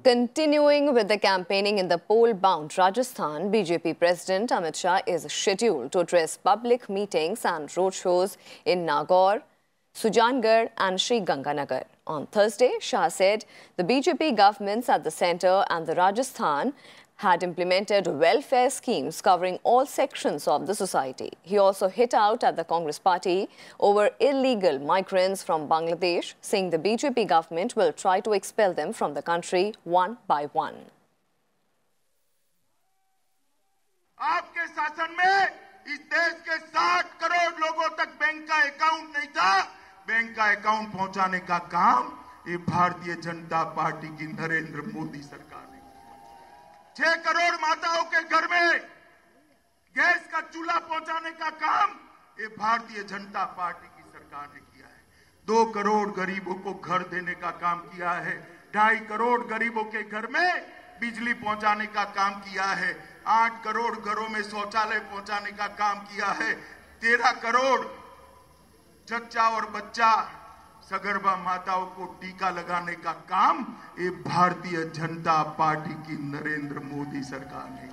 Continuing with the campaigning in the poll-bound Rajasthan, BJP President Amit Shah is scheduled to address public meetings and roadshows in Nagaur, Sujangarh and Sri Ganganagar. On Thursday, Shah said the BJP governments at the centre and the Rajasthan had implemented welfare schemes covering all sections of the society. He also hit out at the Congress party over illegal migrants from Bangladesh, saying the BJP government will try to expel them from the country one by one. आपके शासन में इस देश के 60 करोड़ लोगों तक bank का account नहीं था। बैंक का अकाउंट पहुंचाने का काम ये भारतीय जनता पार्टी की नरेंद्र मोदी सरकार ने 6 करोड़ माताओं के घर में गैस का चूल्हा पहुंचाने का काम ये भारतीय जनता पार्टी की सरकार ने किया है। 2 करोड़ गरीबों को घर देने का काम किया है। 2.5 करोड़ गरीबों के घर में बिजली पहुंचाने का काम किया है। 8 करोड़ घरों में शौचालय पहुंचाने का काम किया है। 13 करोड़ जच्चा और बच्चा सगर्भा माताओं को टीका लगाने का काम ये भारतीय जनता पार्टी की नरेंद्र मोदी सरकार ने।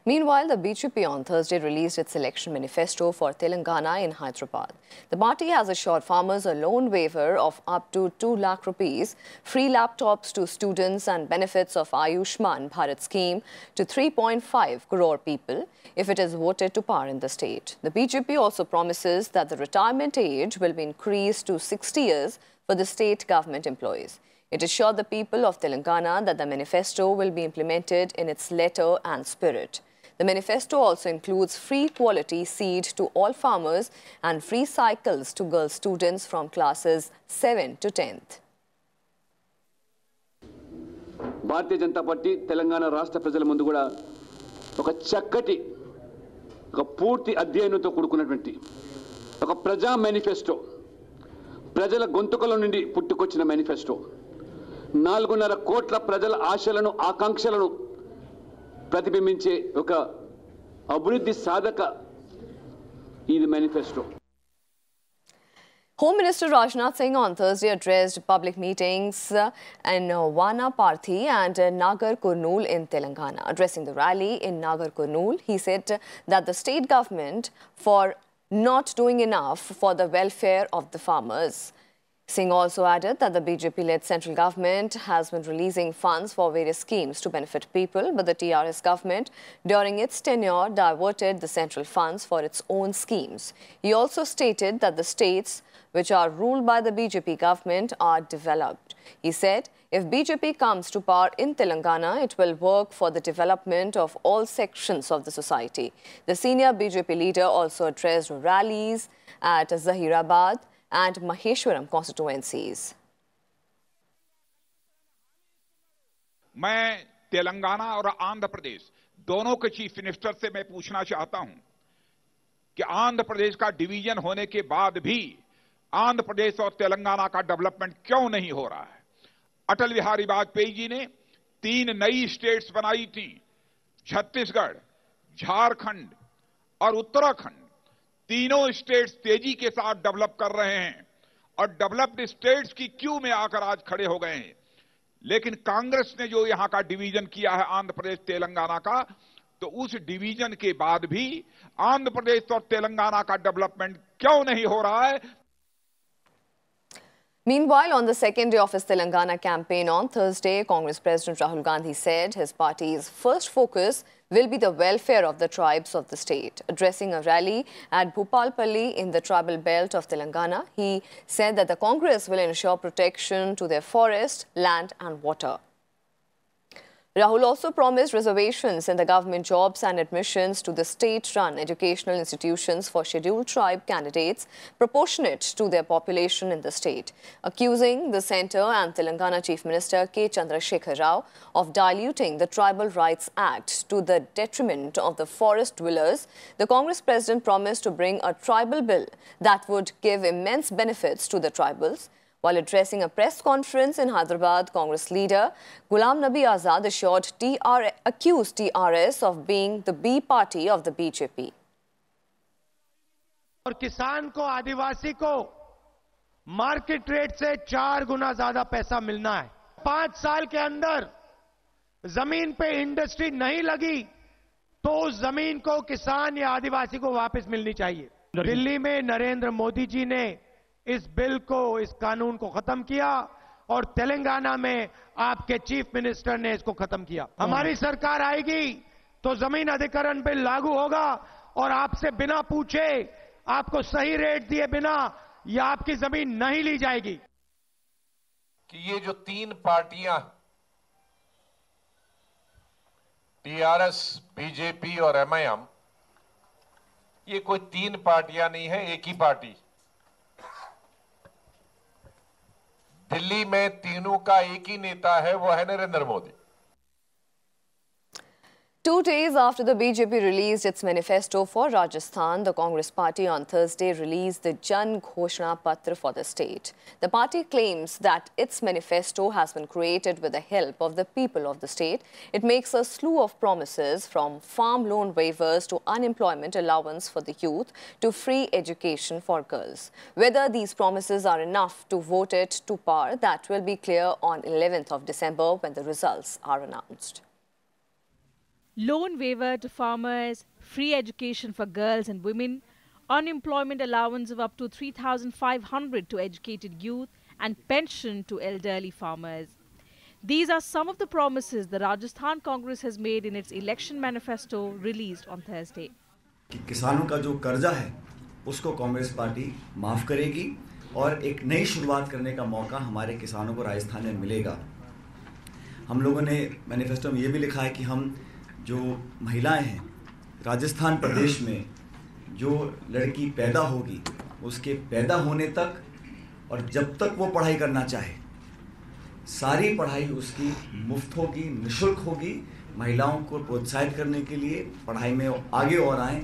Meanwhile, the BJP on Thursday released its election manifesto for Telangana in Hyderabad. The party has assured farmers a loan waiver of up to 2 lakh rupees, free laptops to students and benefits of Ayushman Bharat scheme to 3.5 crore people if it is voted to power in the state. The BJP also promises that the retirement age will be increased to 60 years for the state government employees. It assured the people of Telangana that the manifesto will be implemented in its letter and spirit. The manifesto also includes free quality seed to all farmers and free cycles to girl students from classes 7 to 10th. Bharatiya Janata party Telangana రాష్ట్ర ప్రజల ముందు కూడా ఒక చక్కటి ఒక పూర్తి అధ్యయనంతో కూడుకున్నటువంటి ఒక ప్రజా మేనిఫెస్టో ప్రజల గొంతుకల నుండి పుట్టుకొచ్చిన మేనిఫెస్టో 4.5 కోట్ల ప్రజల ఆశలను ఆకాంక్షలను ప్రతిబింబించే ఒక అభివృద్ధి సాధక ఇది manifesto. Home Minister Rajnath Singh on Thursday addressed public meetings in Vanaparthi and Nagar Kurnool in Telangana. Addressing the rally in Nagar Kurnool, he said that the state government for not doing enough for the welfare of the farmers. Singh also added that the BJP-led central government has been releasing funds for various schemes to benefit people, but the TRS government, during its tenure, diverted the central funds for its own schemes. He also stated that the states which are ruled by the BJP government are developed. He said, if BJP comes to power in Telangana, it will work for the development of all sections of the society. The senior BJP leader also addressed rallies at Zahirabad and Maheshwaram constituencies. मैं तेलंगाना और आंध्र प्रदेश दोनों के chief minister से मैं पूछना चाहता हूं कि आंध्र प्रदेश का डिवीजन होने के बाद भी आंध्र प्रदेश और तेलंगाना का डेवलपमेंट क्यों नहीं हो रहा है। अटल बिहारी वाजपेयी जी ने 3 नई स्टेट्स बनाई थी, छत्तीसगढ़, झारखंड और उत्तराखंड। तीनों स्टेट्स तेजी के साथ डेवलप कर रहे हैं और डेवलप्ड स्टेट्स की क्यू में आकर आज खड़े हो गए हैं। लेकिन कांग्रेस ने जो यहां का डिवीजन किया है आंध्र प्रदेश तेलंगाना का, तो उस डिवीजन के बाद भी आंध्र प्रदेश और तेलंगाना का डेवलपमेंट क्यों नहीं हो रहा है। Meanwhile, on the second day of his Telangana campaign on Thursday, Congress President Rahul Gandhi said his party's first focus will be the welfare of the tribes of the state. Addressing a rally at Bhupalpalli in the tribal belt of Telangana, he said that the Congress will ensure protection to their forest, land and water. Rahul also promised reservations in the government jobs and admissions to the state-run educational institutions for scheduled tribe candidates proportionate to their population in the state. Accusing the centre and Telangana Chief Minister K. Chandrasekhar Rao of diluting the Tribal Rights Act to the detriment of the forest dwellers, the Congress president promised to bring a tribal bill that would give immense benefits to the tribals. While addressing a press conference in Hyderabad, Congress leader Ghulam Nabi Azad accused TRS of being the B party of the BJP. और किसान को, आदिवासी को market rate से 4 गुना ज्यादा पैसा मिलना है। 5 साल के अंदर जमीन पे इंडस्ट्री नहीं लगी तो उस जमीन को किसान या आदिवासी को वापस मिलनी चाहिए। दिल्ली में नरेंद्र मोदी जी ने इस बिल को, इस कानून को खत्म किया और तेलंगाना में आपके चीफ मिनिस्टर ने इसको खत्म किया। हमारी सरकार आएगी तो जमीन अधिग्रहण बिल लागू होगा और आपसे बिना पूछे, आपको सही रेट दिए बिना या आपकी जमीन नहीं ली जाएगी। कि ये जो 3 पार्टियां, टीआरएस, बीजेपी और एमआईएम, ये कोई 3 पार्टियां नहीं है, एक ही पार्टी। दिल्ली में तीनों का एक ही नेता है, वो है Narendra Modi. 2 days after the BJP released its manifesto for Rajasthan, the Congress party on Thursday released the Jan Ghoshna Patra for the state. The party claims that its manifesto has been created with the help of the people of the state. It makes a slew of promises, from farm loan waivers to unemployment allowance for the youth to free education for girls. Whether these promises are enough to vote it to power, that will be clear on 11th of December when the results are announced. Loan waiver to farmers, free education for girls and women, unemployment allowance of up to 3,500 to educated youth, and pension to elderly farmers. These are some of the promises the Rajasthan Congress has made in its election manifesto released on Thursday. किसानों का जो कर्जा है उसको Congress party माफ करेगी और एक नई शुरुआत करने का मौका हमारे किसानों को राजस्थान में मिलेगा। हम लोगों ने मैनिफेस्टो में ये भी लिखा है कि हम जो महिलाएं हैं राजस्थान प्रदेश में, जो लड़की पैदा होगी उसके पैदा होने तक और जब तक वो पढ़ाई करना चाहे, सारी पढ़ाई उसकी मुफ्त होगी, निःशुल्क होगी। महिलाओं को प्रोत्साहित करने के लिए पढ़ाई में आगे और आएं।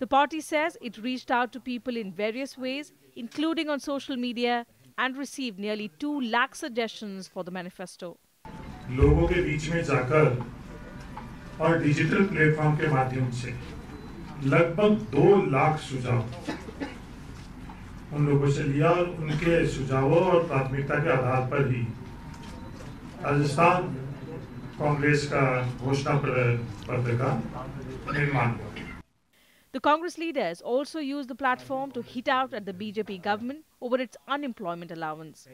The party says it reached out to people in various ways, including on social media, and received nearly 2 lakh suggestions for the manifesto. लोगों के बीच में जाकर और डिजिटल प्लेटफॉर्म के माध्यम से लगभग 2 लाख सुझाव उन लोगों से लिया और उनके सुझावों और प्राथमिकता के आधार पर ही राजस्थान कांग्रेस का घोषणा पत्र का निर्माण हुआ। The Congress leaders also used the platform to hit out at the BJP government over its unemployment allowance.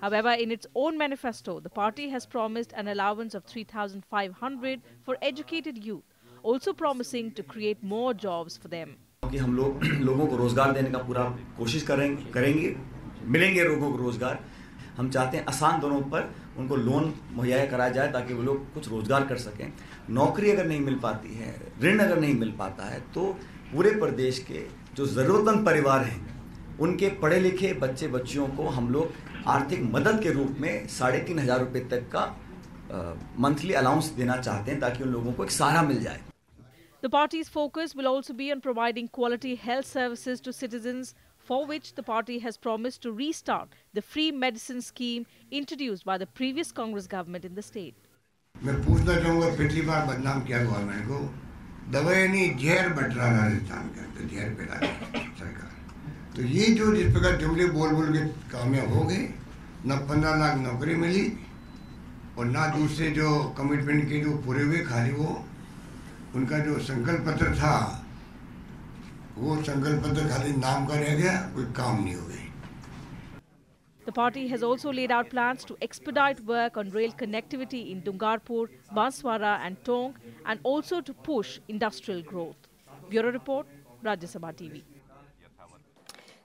However, in its own manifesto, the party has promised an allowance of 3,500 for educated youth, also promising to create more jobs for them. कि हम लोगों को रोजगार देने का पूरा कोशिश करेंगे, मिलेंगे लोगों को रोजगार। हम चाहते हैं आसान दरों पर उनको लोन मुहैया कराया जाए ताकि वो लोग कुछ रोजगार कर सकें। नौकरी अगर नहीं मिल पाती है, ऋण अगर नहीं मिल पाता है, तो पूरे प्रदेश के जो ज़रूरतमंद परिवार हैं उनके पढ़े लिखे बच्चे बच्चियों को हम लोग आर्थिक मदद के रूप में 3,500 रुपये तक का मंथली अलाउंस देना चाहते हैं ताकि उन लोगों को एक सहारा मिल जाए। The party's focus will also be on providing quality health services to citizens, for which the party has promised to restart the free medicine scheme introduced by the previous Congress government in the state. मैं पूछना चाहूँगा, पिछली बार बदनाम किया government को, दवाई नहीं जहर बट रहा राजस्थान के अंदर, जहर पिला सरकार। तो ये जो जिस प्रकार जुमले बोल के कामयाब हो गए, न 15 लाख नौकरी मिली और ना दूसरे जो कमिटमेंट के जो पूरे हुए, खाली वो उनका जो संकल्प पत्र था, वो संकल्प पत्र खाली नाम का रह गया, कोई काम नहीं हो गई। The party has also laid out plans to expedite work on rail connectivity in Dungarpur, Banswara and Tong, and also to push industrial growth. Bureau Report, Rajya Sabha TV.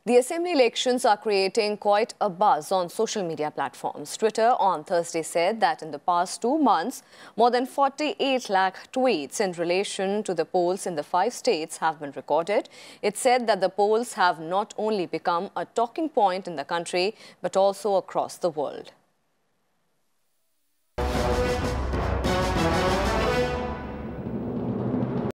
The assembly elections are creating quite a buzz on social media platforms. Twitter on Thursday said that in the past 2 months, more than 48 lakh tweets in relation to the polls in the 5 states have been recorded. It said that the polls have not only become a talking point in the country, but also across the world.